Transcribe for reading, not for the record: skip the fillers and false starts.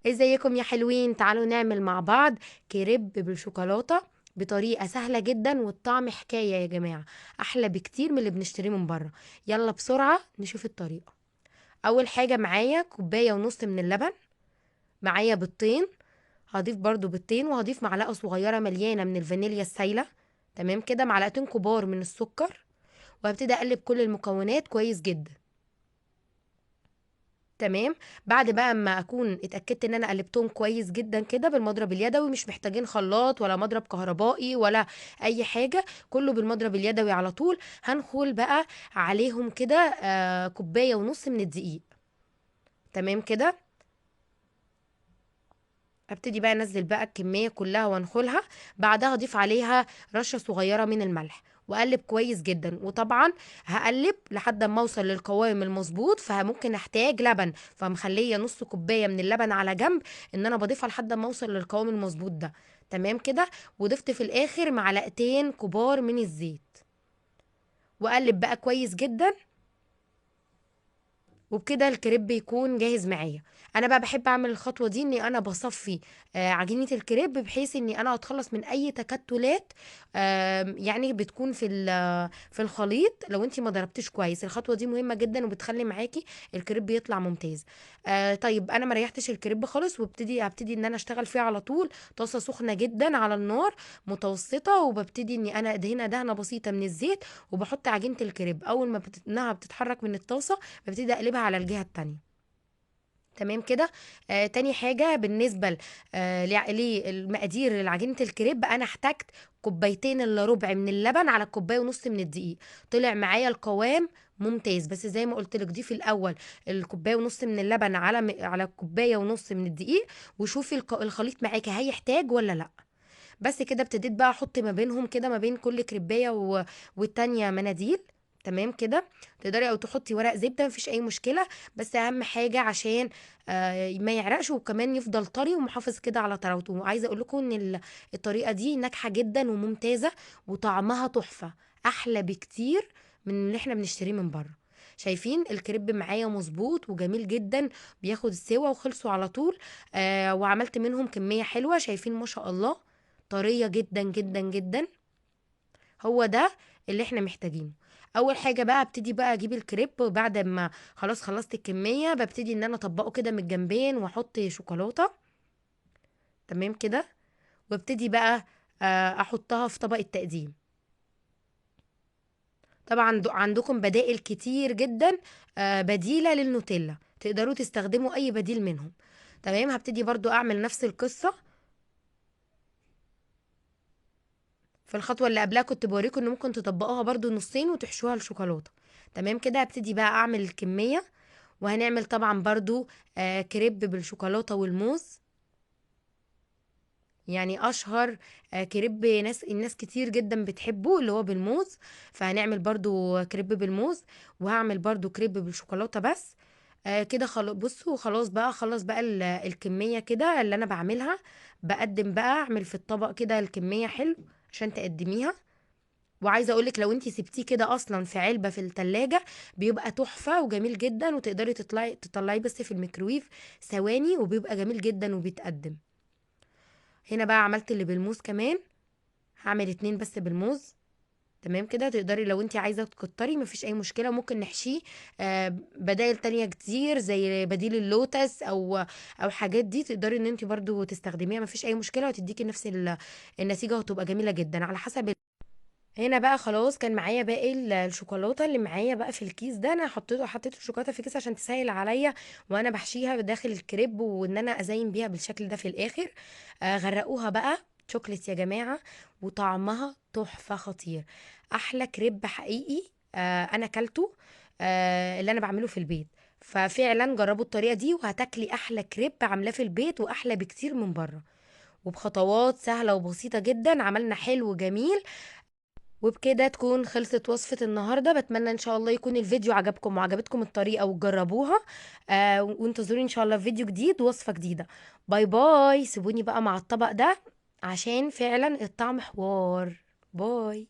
ازيكم يا حلوين؟ تعالوا نعمل مع بعض كريب بالشوكولاتة بطريقة سهلة جدا، والطعم حكاية يا جماعة، احلى بكتير من اللي بنشتريه من بره. يلا بسرعة نشوف الطريقة. اول حاجة معايا كوباية ونص من اللبن، معايا بيضتين، هضيف برضو بيضتين، وهضيف معلقة صغيرة مليانة من الفانيليا السايلة. تمام كده، معلقتين كبار من السكر، وهبتدي اقلب كل المكونات كويس جدا. تمام. بعد بقى ما اكون اتاكدت ان انا قلبتهم كويس جدا كده بالمضرب اليدوي، مش محتاجين خلاط ولا مضرب كهربائي ولا اي حاجه، كله بالمضرب اليدوي على طول. هنخل بقى عليهم كده كوبايه ونص من الدقيق. تمام كده. ابتدي بقى انزل بقى الكميه كلها وانخلها. بعدها اضيف عليها رشه صغيره من الملح، واقلب كويس جدا. وطبعا هقلب لحد ما اوصل للقوام المظبوط، فممكن احتاج لبن، فمخليه نص كوبايه من اللبن على جنب، ان انا بضيفها لحد ما اوصل للقوام المظبوط ده. تمام كده. وضفت في الاخر معلقتين كبار من الزيت، واقلب بقى كويس جدا. وبكده الكريب يكون جاهز معايا. انا بقى بحب اعمل الخطوه دي، اني انا بصفي عجينه الكريب، بحيث اني انا اتخلص من اي تكتلات يعني بتكون في الخليط. لو انت ما ضربتش كويس، الخطوه دي مهمه جدا وبتخلي معاكي الكريب يطلع ممتاز. طيب انا ما ريحتش الكريب خالص، هبتدي ان انا اشتغل فيه على طول. طاسه سخنه جدا على النار متوسطه، وببتدي اني انا ادهنها دهنه بسيطه من الزيت، وبحط عجينه الكريب. اول ما انها بتتحرك من الطاسه، ببتدي اقلبها على الجهة التانية. تمام كده. تاني حاجة بالنسبة للمقادير لعجينة الكريب، أنا احتجت كوبايتين إلا ربع من اللبن على كوباية ونص من الدقيق. طلع معايا القوام ممتاز، بس زي ما قلت لك ضيفي الأول الكوباية ونص من اللبن على كوباية ونص من الدقيق، وشوفي الخليط معاكي هيحتاج ولا لأ. بس كده ابتديت بقى احط ما بينهم كده، ما بين كل كريبايه والتانيه مناديل. تمام كده. تقدري او تحطي ورق زبده، مفيش اي مشكله، بس اهم حاجه عشان ما يعرقش، وكمان يفضل طري ومحافظ كده على طراوته. وعايزه اقول لكم ان الطريقه دي ناجحه جدا وممتازه، وطعمها تحفه، احلى بكتير من اللي احنا بنشتريه من بره. شايفين الكريب معايا مظبوط وجميل جدا، بياخد السوا وخلصوا على طول. وعملت منهم كميه حلوه، شايفين ما شاء الله، طرية جدا جدا جدا. هو ده اللي احنا محتاجينه. اول حاجة بقى ابتدي بقى اجيب الكريب، بعد ما خلاص خلصت الكمية، ببتدي ان انا اطبقه كده من الجنبين واحط شوكولاتة. تمام كده. وابتدي بقى احطها في طبق التقديم. طبعا عندكم بدائل كتير جدا بديلة للنوتيلا، تقدروا تستخدموا اي بديل منهم. تمام. هبتدي برضو اعمل نفس القصة. في الخطوة اللي قبلها كنت بوريكم ان ممكن تطبقوها برضو نصين وتحشوها الشوكولاتة. تمام كده. هبتدي بقى اعمل الكمية، وهنعمل طبعا برضو كريب بالشوكولاتة والموز، يعني اشهر كريب الناس كتير جدا بتحبه، اللي هو بالموز. فهنعمل برضو كريب بالموز، وهعمل برضو كريب بالشوكولاتة بس. كده خلاص. بصوا خلاص بقى، خلص بقى الكمية كده اللي انا بعملها. بقدم بقى، اعمل في الطبق كده الكمية حلو عشان تقدميها. وعايزه اقولك لو انتي سبتيه كده اصلا في علبه في التلاجة، بيبقى تحفه وجميل جدا، وتقدري تطلعيه بس في الميكرويف ثواني، وبيبقى جميل جدا وبيتقدم. هنا بقى عملت اللي بالموز كمان، هعمل اتنين بس بالموز. تمام كده. تقدري لو انتي عايزه تكتري مفيش اي مشكله، ممكن نحشيه بدائل تانية كتير، زي بديل اللوتس او حاجات دي، تقدري ان انتي برضو تستخدميها، مفيش اي مشكله، وتديكي نفس النتيجه، وهتبقى جميله جدا على حسب. هنا بقى خلاص كان معايا باقي الشوكولاته اللي معايا بقى في الكيس ده، انا حطيت الشوكولاته في كيس عشان تسهل عليا وانا بحشيها داخل الكريب، وان انا ازين بيها بالشكل ده في الاخر. غرقوها بقى شوكليت يا جماعه، وطعمها تحفه خطير. احلى كريب حقيقي انا اكلته، اللي انا بعمله في البيت. ففعلا جربوا الطريقه دي، وهتاكلي احلى كريب عاملاه في البيت، واحلى بكتير من بره. وبخطوات سهله وبسيطه جدا عملنا حلو جميل. وبكده تكون خلصت وصفة النهاردة. بتمنى ان شاء الله يكون الفيديو عجبكم وعجبتكم الطريقة وتجربوها. وانتظروني ان شاء الله في فيديو جديد ووصفة جديدة. باي باي. سيبوني بقى مع الطبق ده عشان فعلا الطعم حوار. باي.